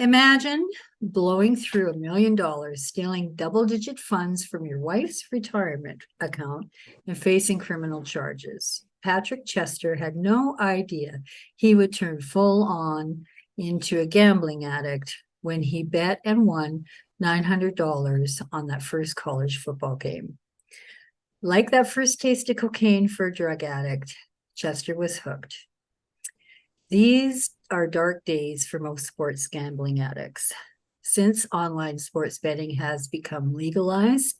Imagine blowing through $1 million, stealing double-digit funds from your wife's retirement account, and facing criminal charges. Patrick Chester had no idea he would turn full on into a gambling addict when he bet and won $900 on that first college football game. Like that first taste of cocaine for a drug addict, Chester was hooked. These are dark days for most sports gambling addicts. Since online sports betting has become legalized,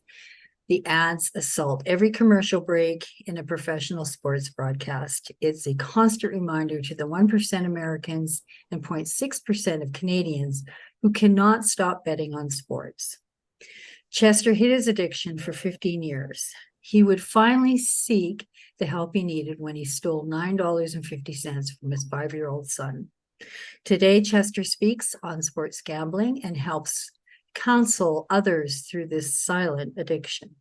the ads assault every commercial break in a professional sports broadcast. It's a constant reminder to the 1% Americans and 0.6% of Canadians who cannot stop betting on sports. Chester hid his addiction for 15 years. He would finally seek the help he needed when he stole $9.50 from his 5-year-old son. Today, Chester speaks on sports gambling and helps counsel others through this silent addiction.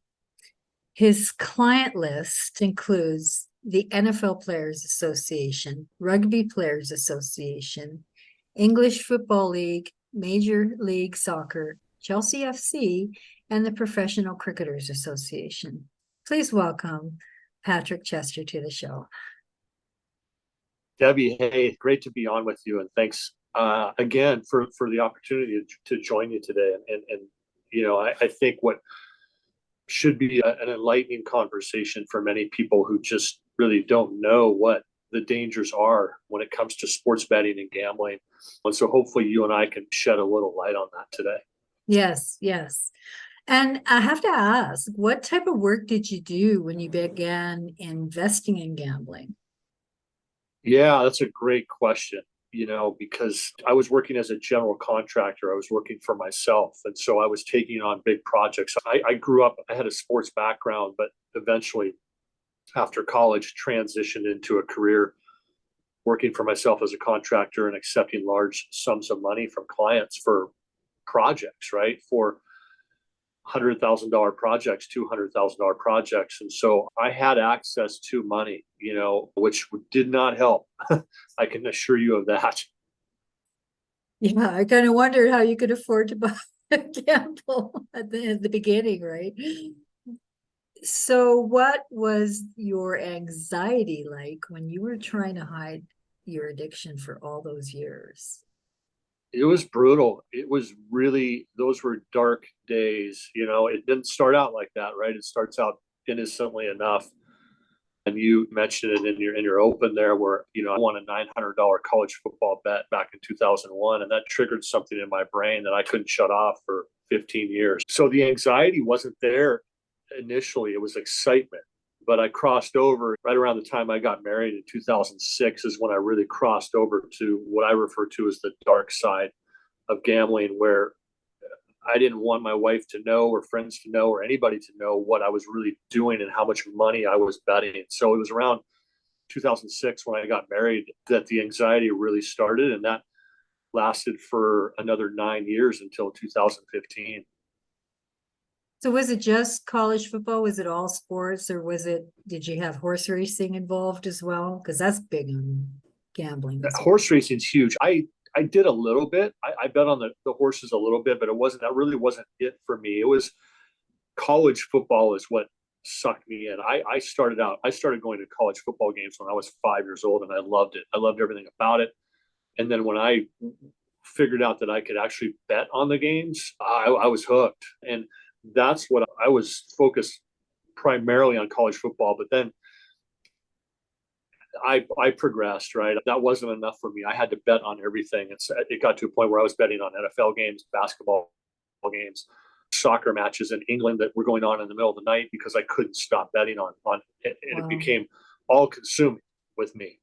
His client list includes the NFL Players Association, Rugby Players Association, English Football League, Major League Soccer, Chelsea FC, and the Professional Cricketers Association. Please welcome Patrick Chester to the show. Debbie, hey, great to be on with you, and thanks again for the opportunity to join you today. And you know, I think what should be an enlightening conversation for many people who just really don't know what the dangers are when it comes to sports betting and gambling. And so hopefully you and I can shed a little light on that today. Yes, yes. And I have to ask, what type of work did you do when you began investing in gambling? Yeah, that's a great question, you know, because I was working as a general contractor. I was working for myself. And so I was taking on big projects. I grew up, I had a sports background, but eventually after college transitioned into a career working for myself as a contractor and accepting large sums of money from clients for projects, right? For $100,000 projects, $200,000 projects. And so I had access to money, you know, which did not help. I can assure you of that. Yeah, I kind of wondered how you could afford to buy a gamble at the beginning, right? So what was your anxiety like when you were trying to hide your addiction for all those years? It was brutal. It was really, those were dark days. You know, it didn't start out like that, right? It starts out innocently enough. And you mentioned it in your open there where, you know, I won a $900 college football bet back in 2001. And that triggered something in my brain that I couldn't shut off for 15 years. So the anxiety wasn't there initially. It was excitement. But I crossed over right around the time I got married in 2006 is when I really crossed over to what I refer to as the dark side of gambling, where I didn't want my wife to know or friends to know or anybody to know what I was really doing and how much money I was betting. So it was around 2006 when I got married that the anxiety really started, and that lasted for another 9 years until 2015. So was it just college football? Was it all sports, or did you have horse racing involved as well? Because that's big on gambling as well. Horse racing's huge. I did a little bit. I bet on the horses a little bit, but that really wasn't it for me. It was college football is what sucked me in. I started going to college football games when I was 5 years old, and I loved it. I loved everything about it. And then when I figured out that I could actually bet on the games, I was hooked. And that's what I was focused primarily on college football. But then I progressed, right? That wasn't enough for me. I had to bet on everything. It got to a point where I was betting on NFL games, basketball games, soccer matches in England that were going on in the middle of the night because I couldn't stop betting on it. And Wow. It became all consuming with me.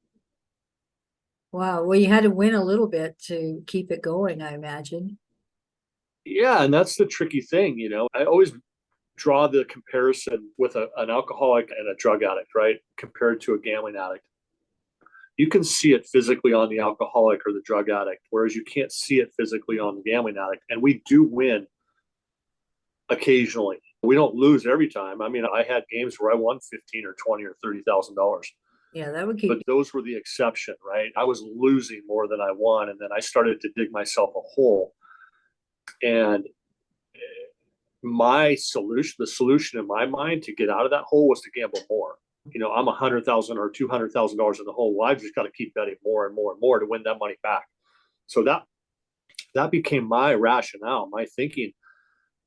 Wow. Well, you had to win a little bit to keep it going, I imagine. Yeah, and that's the tricky thing, you know. I always draw the comparison with an alcoholic and a drug addict, right? Compared to a gambling addict. You can see it physically on the alcoholic or the drug addict, whereas you can't see it physically on the gambling addict. And we do win occasionally. We don't lose every time. I mean, I had games where I won $15 or $20 or $30,000. Yeah, that would but keep. those were the exception, right? I was losing more than I won. And then I started to dig myself a hole. And the solution in my mind to get out of that hole was to gamble more. I'm $100,000 or $200,000 in the hole. Well, I've just got to keep betting more and more and more to win that money back. So that became my rationale, my thinking,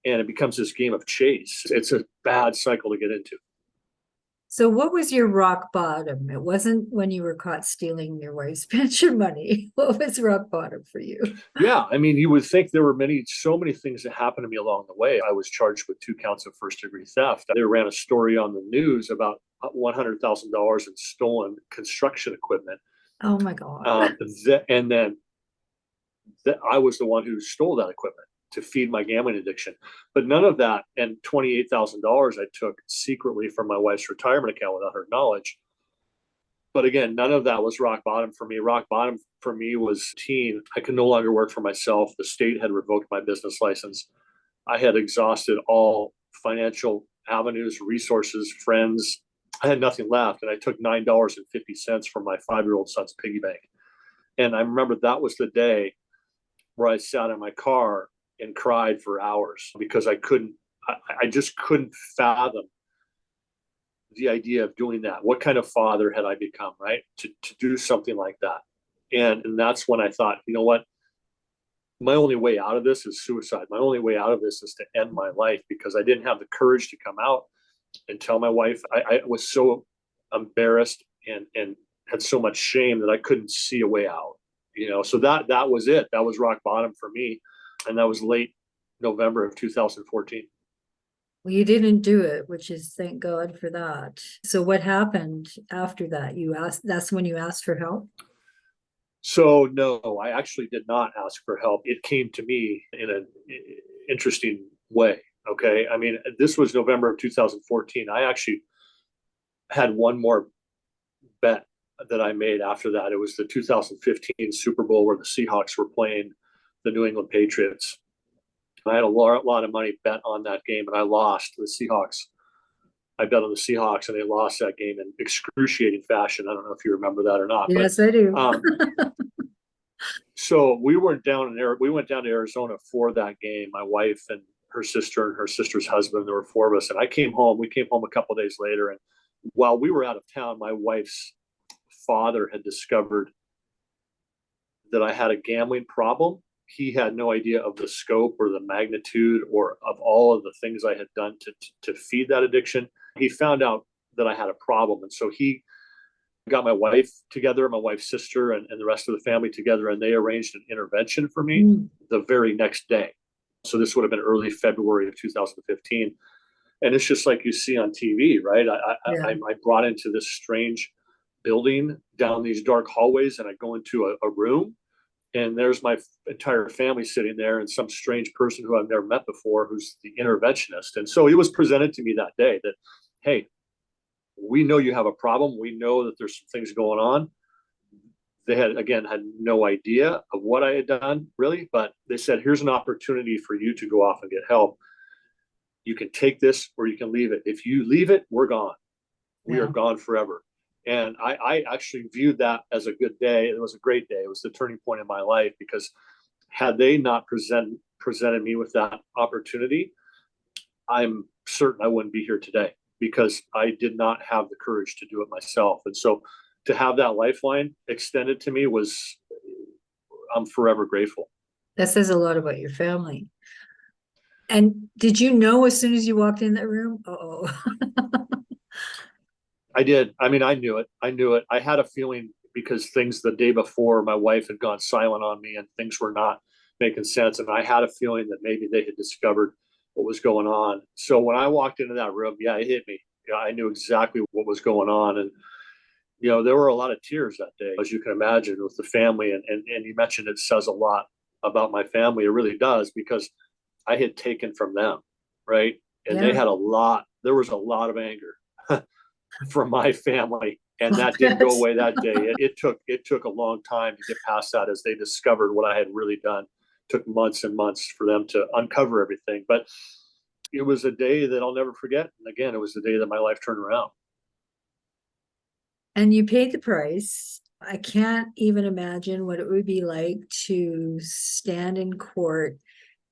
and it becomes this game of chase. It's a bad cycle to get into. So what was your rock bottom? It wasn't when you were caught stealing your wife's pension money. What was rock bottom for you? Yeah, I mean, you would think there were so many things that happened to me along the way. I was charged with 2 counts of first-degree theft. They ran a story on the news about $100,000 in stolen construction equipment. Oh my God. And then I was the one who stole that equipment to feed my gambling addiction. But none of that, and $28,000 I took secretly from my wife's retirement account without her knowledge. But again, none of that was rock bottom for me. Rock bottom for me was I could no longer work for myself. The state had revoked my business license. I had exhausted all financial avenues, resources, friends. I had nothing left. And I took $9.50 from my 5-year-old son's piggy bank. And I remember that was the day where I sat in my car and cried for hours because I just couldn't fathom the idea of doing that. What kind of father had I become, right? To do something like that. And that's when I thought, you know what? My only way out of this is suicide. My only way out of this is to end my life because I didn't have the courage to come out and tell my wife. I was so embarrassed and had so much shame that I couldn't see a way out. So that was it. That was rock bottom for me. And that was late November of 2014. Well, you didn't do it, which is thank God for that. So what happened after that? That's when you asked for help? So no, I actually did not ask for help. It came to me in an interesting way. Okay. I mean, this was November of 2014. I actually had one more bet that I made after that. It was the 2015 Super Bowl where the Seahawks were playing the New England Patriots. I had a lot of money bet on that game, and I lost the Seahawks. I bet on the Seahawks, and they lost that game in excruciating fashion. I don't know if you remember that or not. Yes, I do. So we went down to Arizona for that game. My wife and her sister and her sister's husband. There were 4 of us, and I came home. We came home a couple of days later, and while we were out of town, my wife's father had discovered that I had a gambling problem. He had no idea of the scope or the magnitude or of all of the things I had done to feed that addiction. He found out that I had a problem. And so he got my wife together, my wife's sister, and the rest of the family together, and they arranged an intervention for me the very next day. So this would have been early February of 2015. And it's just like you see on TV, right? I brought into this strange building down these dark hallways, and I go into a room, and there's my entire family sitting there and some strange person who I've never met before who's the interventionist. And so it was presented to me that day that, hey, we know you have a problem. We know that there's some things going on. They had no idea of what I had done really, but they said, here's an opportunity for you to go off and get help. You can take this or you can leave it. If you leave it, we're gone. We are gone forever. And I actually viewed that as a good day. It was a great day. It was the turning point in my life because had they not presented me with that opportunity, I'm certain I wouldn't be here today because I did not have the courage to do it myself. And so to have that lifeline extended to me I'm forever grateful. That says a lot about your family. And did you know as soon as you walked in that room? Uh-oh. I did. I mean, I knew it. I had a feeling because things the day before, my wife had gone silent on me and things were not making sense. And I had a feeling that maybe they had discovered what was going on. So when I walked into that room, it hit me. I knew exactly what was going on. And, there were a lot of tears that day, as you can imagine, with the family. And you mentioned it says a lot about my family. It really does because I had taken from them, right? And they had there was a lot of anger from my family, and that didn't go away that day. It took a long time to get past that as they discovered what I had really done. It took months and months for them to uncover everything, but it was a day that I'll never forget. And again, it was the day that my life turned around. And you paid the price. I can't even imagine what it would be like to stand in court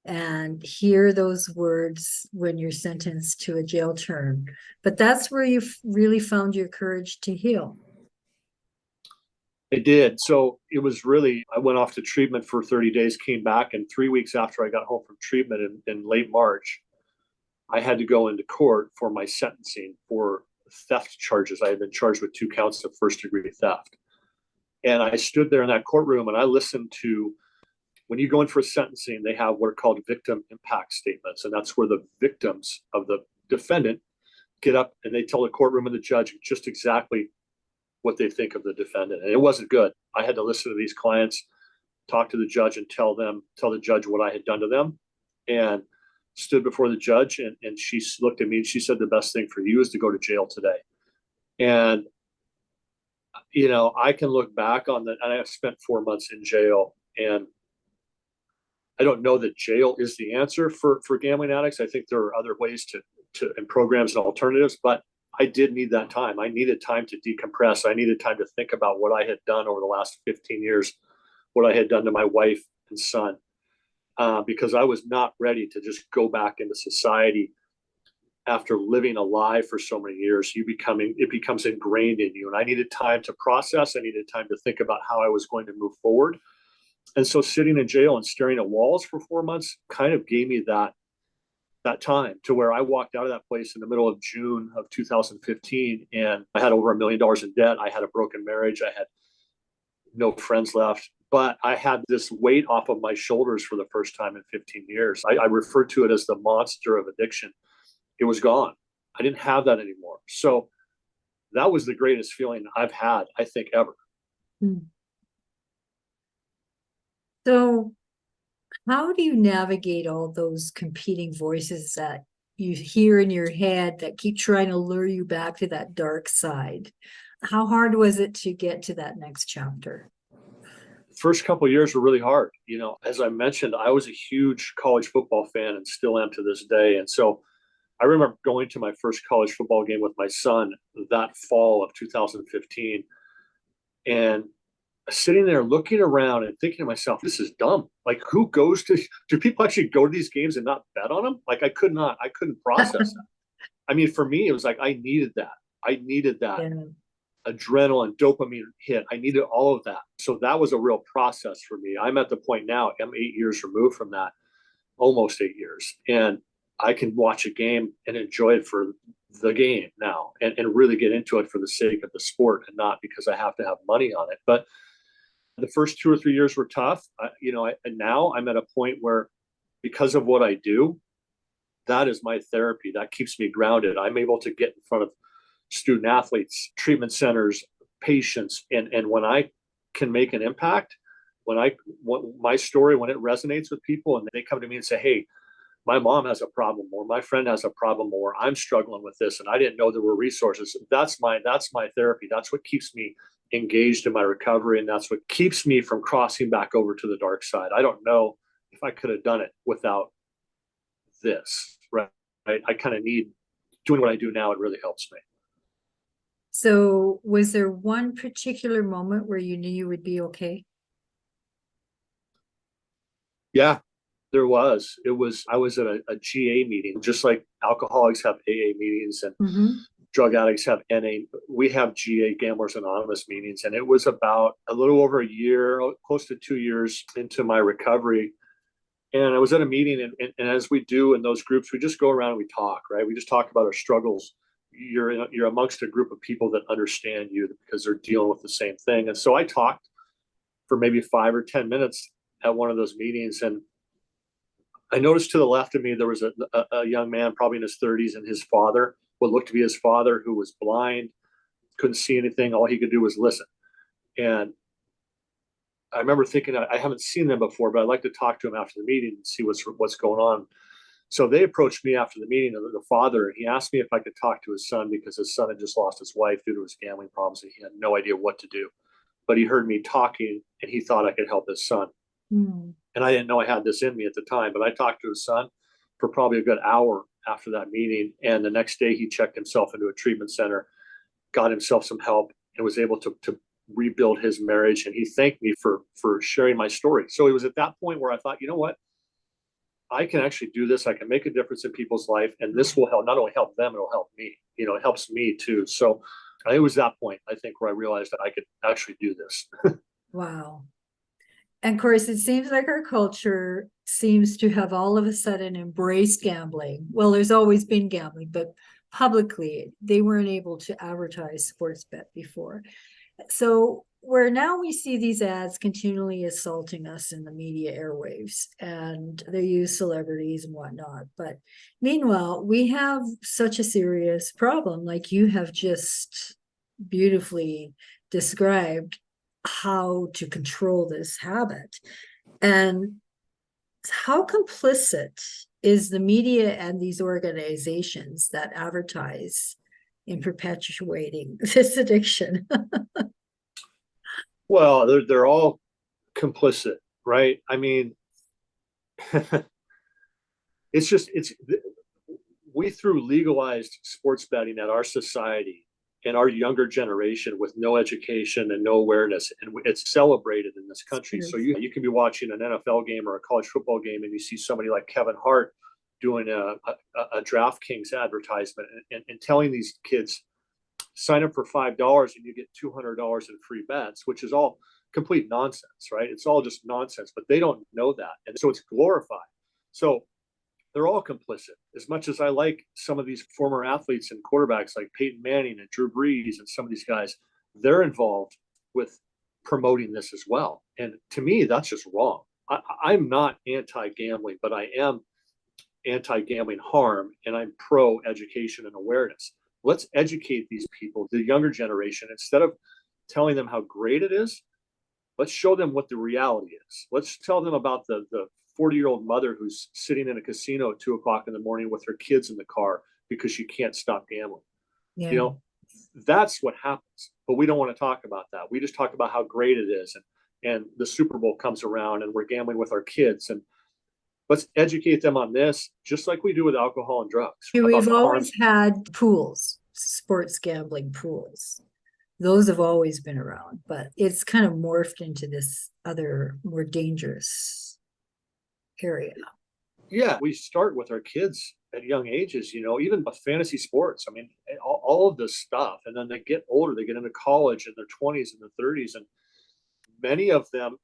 and hear those words when you're sentenced to a jail term. But that's where you really found your courage to heal. I did. So it was really, I went off to treatment for 30 days, came back, and 3 weeks after I got home from treatment in late March, I had to go into court for my sentencing for theft charges. I had been charged with 2 counts of first-degree theft. And I stood there in that courtroom and I listened to, when you go in for a sentencing, they have what are called victim impact statements. And that's where the victims of the defendant get up and they tell the courtroom and the judge just exactly what they think of the defendant. And it wasn't good. I had to listen to these clients, talk to the judge and tell the judge what I had done to them. And stood before the judge and she looked at me and she said, the best thing for you is to go to jail today. And, I can look back on that. And I have spent 4 months in jail, and I don't know that jail is the answer for gambling addicts. I think there are other ways and programs and alternatives, but I did need that time. I needed time to decompress. I needed time to think about what I had done over the last 15 years, what I had done to my wife and son, because I was not ready to just go back into society after living a lie for so many years. It becomes ingrained in you. And I needed time to process. I needed time to think about how I was going to move forward. And so sitting in jail and staring at walls for 4 months kind of gave me that time to where I walked out of that place in the middle of June of 2015, and I had over $1 million in debt. I had a broken marriage. I had no friends left, but I had this weight off of my shoulders for the first time in 15 years. I refer to it as the monster of addiction. It was gone. I didn't have that anymore. So that was the greatest feeling I've had, I think, ever. So how do you navigate all those competing voices that you hear in your head that keep trying to lure you back to that dark side? How hard was it to get to that next chapter? First couple of years were really hard. As I mentioned, I was a huge college football fan and still am to this day. And so I remember going to my first college football game with my son that fall of 2015 and sitting there looking around and thinking to myself, this is dumb. Like, do people actually go to these games and not bet on them? Like, I couldn't process that. I mean, for me, it was like, I needed that. Yeah. Adrenaline, dopamine hit. I needed all of that. So that was a real process for me. I'm at the point now, I'm 8 years removed from that, almost 8 years. And I can watch a game and enjoy it for the game now and really get into it for the sake of the sport and not because I have to have money on it. But the first 2 or 3 years were tough. And now I'm at a point where, because of what I do, that is my therapy. That keeps me grounded. I'm able to get in front of student athletes, treatment centers, patients. And when I can make an impact, my story, when it resonates with people and they come to me and say, hey, my mom has a problem, or my friend has a problem, or I'm struggling with this and I didn't know there were resources. That's my therapy. That's what keeps me engaged in my recovery. And that's what keeps me from crossing back over to the dark side. I don't know if I could have done it without this, right? I kind of need doing what I do now. It really helps me. So was there one particular moment where you knew you would be okay? Yeah, there was. I was at a GA meeting, just like alcoholics have AA meetings and drug addicts have NA. We have GA, Gamblers Anonymous meetings. And it was about a little over a year, close to 2 years into my recovery. And I was at a meeting, and as we do in those groups, we just go around and we talk, right? We just talk about our struggles. You're amongst a group of people that understand you because they're dealing with the same thing. And so I talked for maybe 5 or 10 minutes at one of those meetings, and I noticed to the left of me, there was a young man, probably in his 30s, and his father, what looked to be his father, who was blind, couldn't see anything. All he could do was listen. And I remember thinking, I haven't seen them before, but I'd like to talk to him after the meeting and see what's going on. So they approached me after the meeting, the father, and he asked me if I could talk to his son because his son had just lost his wife due to his gambling problems, and he had no idea what to do. But he heard me talking, and he thought I could help his son. And I didn't know I had this in me at the time, but I talked to his son for probably a good hour after that meeting. And the next day he checked himself into a treatment center, got himself some help, and was able to rebuild his marriage. And he thanked me for sharing my story. So it was at that point where I thought, you know what? I can actually do this. I can make a difference in people's life, and this will help, not only help them, it'll help me. It helps me too. So it was that point, I think, where I realized that I could actually do this. Wow. And of course, it seems like our culture seems to have all of a sudden embraced gambling. Well, there's always been gambling, but publicly, they weren't able to advertise sports bet before. So where now we see these ads continually assaulting us in the media airwaves, and they use celebrities and whatnot. But meanwhile, we have such a serious problem, like you have just beautifully described how to control this habit. And how complicit is the media and these organizations that advertise in perpetuating this addiction? Well, they're all complicit, right? I mean, we threw legalized sports betting at our society and our younger generation with no education and no awareness, and it's celebrated in this country. So you can be watching an NFL game or a college football game, and you see somebody like Kevin Hart doing a DraftKings advertisement and telling these kids, sign up for $5 and you get $200 in free bets, which is all complete nonsense, right? It's all just nonsense, but they don't know that. And so it's glorified. So they're all complicit. As much as I like some of these former athletes and quarterbacks like Peyton Manning and Drew Brees and some of these guys, they're involved with promoting this as well. And to me, that's just wrong. I'm not anti-gambling, but I am anti-gambling harm, and I'm pro-education and awareness. Let's educate these people, the younger generation, instead of telling them how great it is. Let's show them what the reality is. Let's tell them about the 40-year-old mother who's sitting in a casino at 2:00 in the morning with her kids in the car because she can't stop gambling. Yeah. That's what happens. But we don't want to talk about that. We just talk about how great it is. And the Super Bowl comes around and we're gambling with our kids. And let's educate them on this, just like we do with alcohol and drugs. We've always had pools, sports gambling pools. Those have always been around, but it's kind of morphed into this other, more dangerous area. Yeah, we start with our kids at young ages, even with fantasy sports. I mean, all of this stuff. And then they get older, they get into college in their 20s and their 30s. And many of them,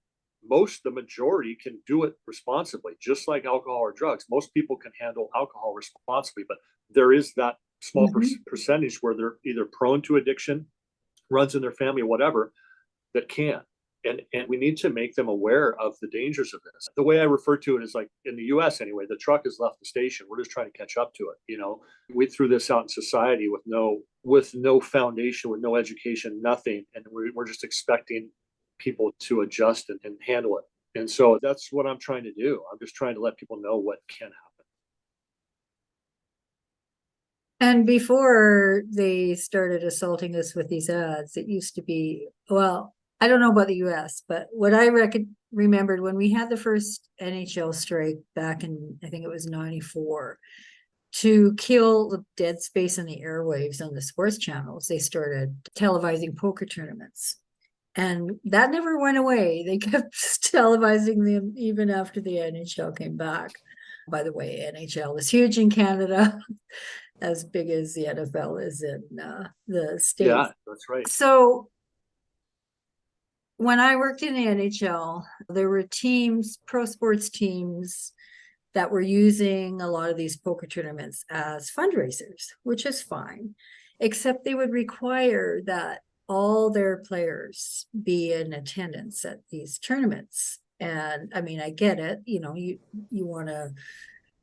the majority can do it responsibly, just like alcohol or drugs. Most people can handle alcohol responsibly, but there is that small percentage where they're either prone to addiction, runs in their family, or whatever, that can. And we need to make them aware of the dangers of this. The way I refer to it is like in the US anyway, the truck has left the station. We're just trying to catch up to it. We threw this out in society with no foundation, with no education, nothing. And we're just expecting people to adjust and handle it. And so that's what I'm trying to do. I'm just trying to let people know what can happen. And before they started assaulting us with these ads, it used to be, well, I don't know about the US, but what I remembered when we had the first NHL strike back in, I think it was 94, to kill the dead space in the airwaves on the sports channels, they started televising poker tournaments. And that never went away. They kept televising them even after the NHL came back. By the way, NHL is huge in Canada, as big as the NFL is in the States. Yeah, that's right. So when I worked in the NHL, there were teams, pro sports teams, that were using a lot of these poker tournaments as fundraisers, which is fine, except they would require that all their players be in attendance at these tournaments. And I mean, I get it, you want to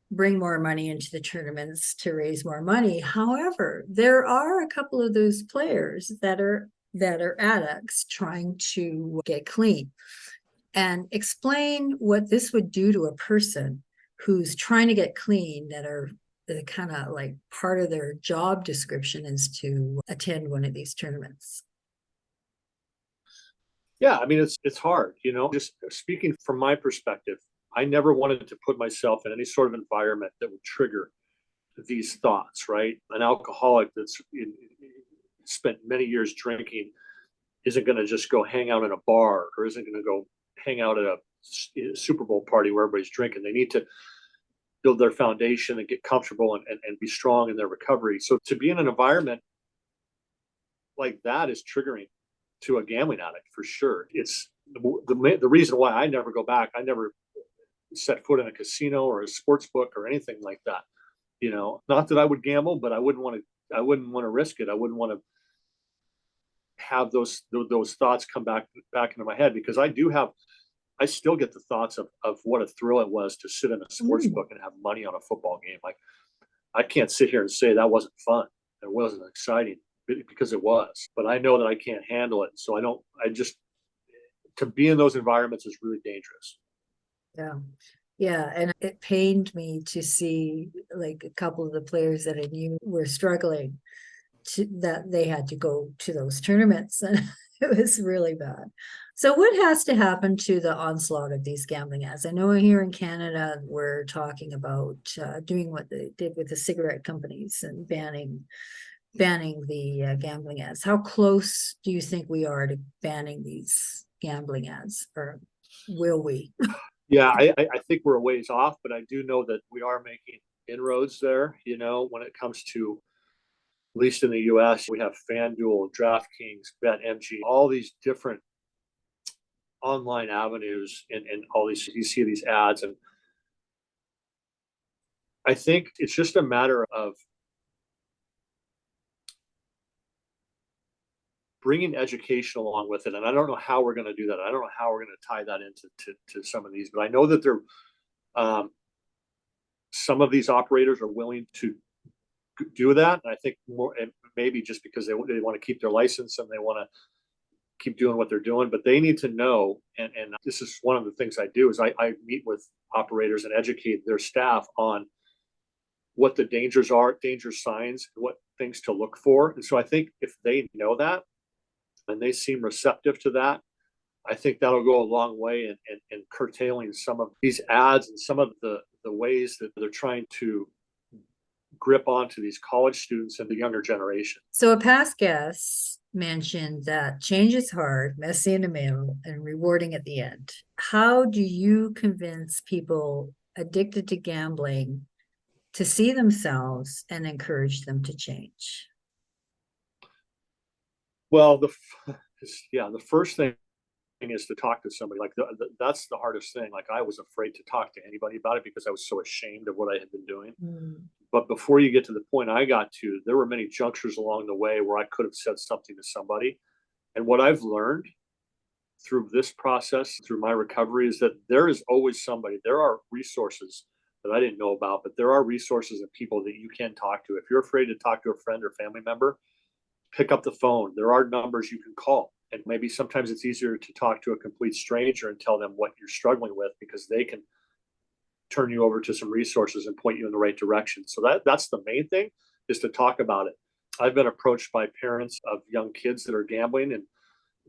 bring more money into the tournaments to raise more money. However, there are a couple of those players that are addicts trying to get clean. And explain what this would do to a person who's trying to get clean, that are kind of like part of their job description is to attend one of these tournaments. Yeah, I mean, it's hard, just speaking from my perspective. I never wanted to put myself in any sort of environment that would trigger these thoughts, right? An alcoholic that's spent many years drinking isn't going to just go hang out in a bar or isn't going to go hang out at a Super Bowl party where everybody's drinking. They need to build their foundation and get comfortable and be strong in their recovery. So to be in an environment like that is triggering to a gambling addict for sure. It's the reason why I never go back. I never set foot in a casino or a sports book or anything like that. You know, not that I would gamble, but I wouldn't want to risk it. I wouldn't want to have those thoughts come back into my head, because I still get the thoughts of what a thrill it was to sit in a sports book and have money on a football game. Like, I can't sit here and say that wasn't fun. It wasn't exciting, because it was, but I know that I can't handle it. So to be in those environments is really dangerous. Yeah. Yeah. And it pained me to see like a couple of the players that I knew were struggling that they had to go to those tournaments, and it was really bad. So what has to happen to the onslaught of these gambling ads? I know here in Canada, we're talking about doing what they did with the cigarette companies and banning the gambling ads. How close do you think we are to banning these gambling ads, or will we? Yeah, I think we're a ways off, but I do know that we are making inroads there. You know, when it comes to, at least in the US, we have FanDuel, DraftKings, BetMG, all these different online avenues, and all these, you see these ads. And I think it's just a matter of bringing education along with it. And I don't know how we're going to do that. I don't know how we're going to tie that into to some of these, but I know that some of these operators are willing to do that. And I think more, and maybe just because they want to keep their license and they want to keep doing what they're doing, but they need to know. And this is one of the things I do is I meet with operators and educate their staff on what the dangers are, danger signs, what things to look for. And so I think if they know that and they seem receptive to that, I think that'll go a long way in curtailing some of these ads and some of the ways that they're trying to grip onto these college students and the younger generation. So a past guest mentioned that change is hard, messy in the middle, and rewarding at the end. How do you convince people addicted to gambling to see themselves and encourage them to change? Well, the first thing is to talk to somebody. Like that's the hardest thing. Like, I was afraid to talk to anybody about it because I was so ashamed of what I had been doing. But before you get to the point I got to, there were many junctures along the way where I could have said something to somebody. And what I've learned through this process, through my recovery, is that there is always somebody. There are resources that I didn't know about, but there are resources and people that you can talk to. If you're afraid to talk to a friend or family member, pick up the phone. There are numbers you can call. And maybe sometimes it's easier to talk to a complete stranger and tell them what you're struggling with, because they can turn you over to some resources and point you in the right direction. So that's the main thing, is to talk about it. I've been approached by parents of young kids that are gambling, and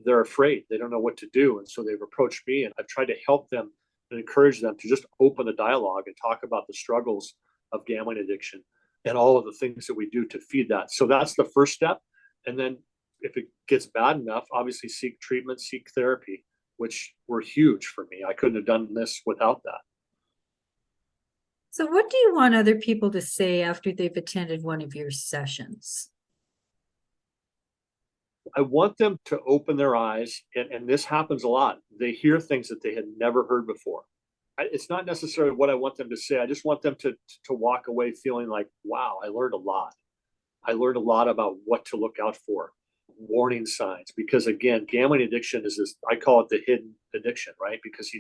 they're afraid. They don't know what to do. And so they've approached me, and I've tried to help them and encourage them to just open the dialogue and talk about the struggles of gambling addiction and all of the things that we do to feed that. So that's the first step. And then if it gets bad enough, obviously seek treatment, seek therapy, which were huge for me. I couldn't have done this without that. So what do you want other people to say after they've attended one of your sessions? I want them to open their eyes, and this happens a lot. They hear things that they had never heard before. It's not necessarily what I want them to say. I just want them to walk away feeling like, wow, I learned a lot. I learned a lot about what to look out for, warning signs, because again, gambling addiction is this, I call it the hidden addiction, right? Because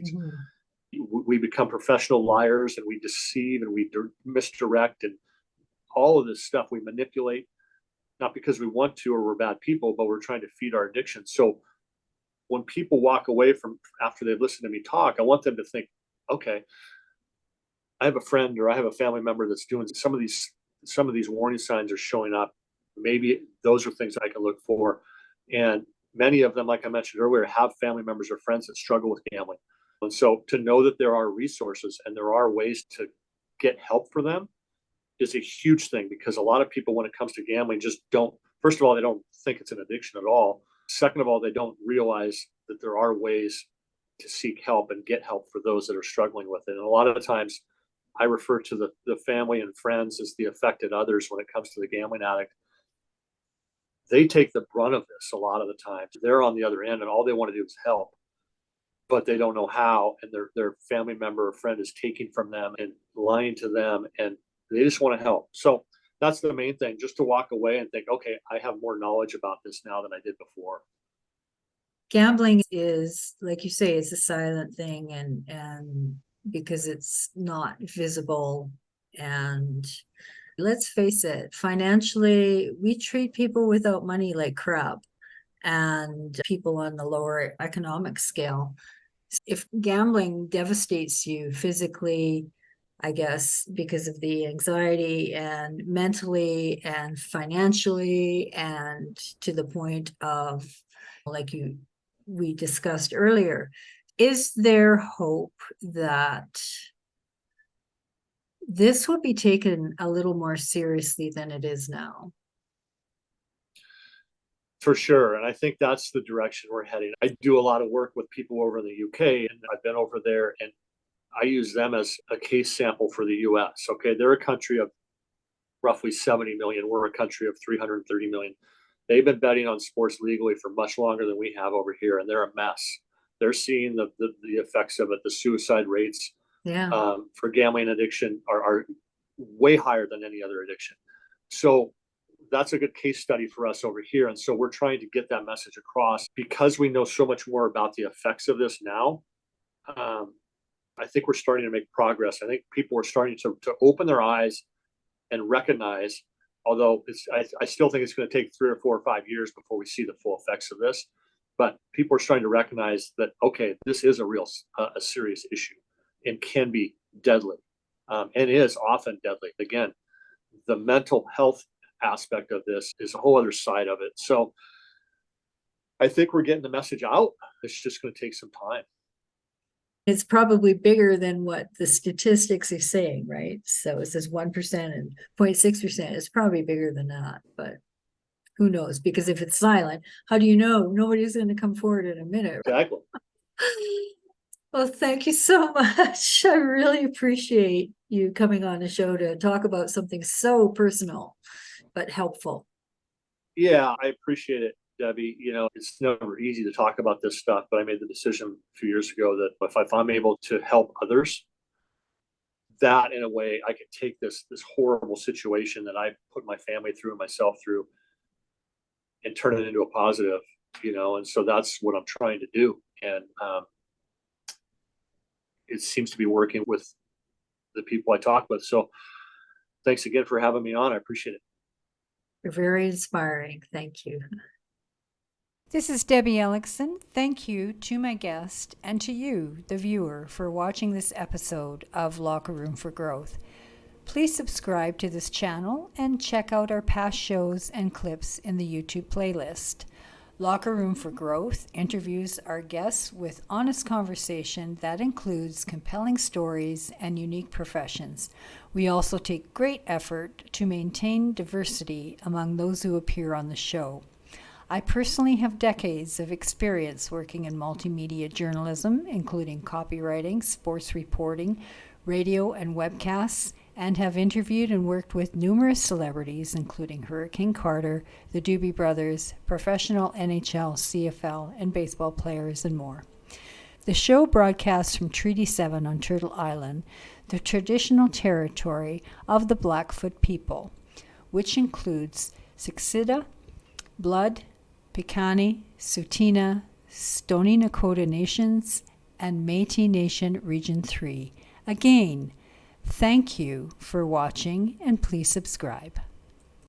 we become professional liars, and we deceive, and we misdirect, and all of this stuff we manipulate, not because we want to or we're bad people, but we're trying to feed our addiction. So when people walk away from after they've listened to me talk, I want them to think, okay, I have a friend or I have a family member that's doing some of these warning signs are showing up. Maybe those are things I can look for. And many of them, like I mentioned earlier, have family members or friends that struggle with gambling. And so to know that there are resources and there are ways to get help for them is a huge thing, because a lot of people, when it comes to gambling, just don't, first of all, they don't think it's an addiction at all. Second of all, they don't realize that there are ways to seek help and get help for those that are struggling with it. And a lot of the times I refer to the family and friends as the affected others when it comes to the gambling addict. They take the brunt of this a lot of the time. They're on the other end and all they want to do is help, but they don't know how. And their family member or friend is taking from them and lying to them, and they just want to help. So that's the main thing, just to walk away and think, okay, I have more knowledge about this now than I did before. Gambling is, like you say, it's a silent thing, and because it's not visible. And let's face it, financially, we treat people without money like crap, and people on the lower economic scale. If gambling devastates you physically, I guess, because of the anxiety and mentally and financially, and to the point of, like we discussed earlier, is there hope that this will be taken a little more seriously than it is now? For sure. And I think that's the direction we're heading. I do a lot of work with people over in the UK, and I've been over there, and I use them as a case sample for the US. Okay. They're a country of roughly 70 million. We're a country of 330 million. They've been betting on sports legally for much longer than we have over here, and they're a mess. They're seeing the effects of it. The suicide rates for gambling addiction are way higher than any other addiction. So that's a good case study for us over here. And so we're trying to get that message across because we know so much more about the effects of this now. I think we're starting to make progress. I think people are starting to open their eyes and recognize, although I still think it's going to take 3 or 4 or 5 years before we see the full effects of this. But people are starting to recognize that, okay, this is a serious issue and can be deadly, and is often deadly. Again, the mental health aspect of this is a whole other side of it. So I think we're getting the message out. It's just going to take some time. It's probably bigger than what the statistics are saying, right? So it says 1% and 0.6%. It's probably bigger than that, but who knows? Because if it's silent, how do you know? Nobody's going to come forward in a minute. Exactly. Well, thank you so much. I really appreciate you coming on the show to talk about something so personal but helpful. Yeah, I appreciate it, Debbie. It's never easy to talk about this stuff, but I made the decision a few years ago that if I'm able to help others, that in a way I could take this horrible situation that I put my family through and myself through and turn it into a positive, and so that's what I'm trying to do. And it seems to be working with the people I talk with. So thanks again for having me on. I appreciate it. You're very inspiring. Thank you. This is Debbie Elicksen. Thank you to my guest and to you, the viewer, for watching this episode of Locker Room for Growth. Please subscribe to this channel and check out our past shows and clips in the YouTube playlist. Locker Room for Growth interviews our guests with honest conversation that includes compelling stories and unique professions. We also take great effort to maintain diversity among those who appear on the show. I personally have decades of experience working in multimedia journalism, including copywriting, sports reporting, radio and webcasts, and have interviewed and worked with numerous celebrities, including Hurricane Carter, the Doobie Brothers, professional NHL, CFL, and baseball players, and more. The show broadcasts from Treaty 7 on Turtle Island, the traditional territory of the Blackfoot people, which includes Siksika, Blood, Piikani, Tsuut'ina, Stoney Nakoda Nations, and Métis Nation Region 3. Again, thank you for watching, and please subscribe.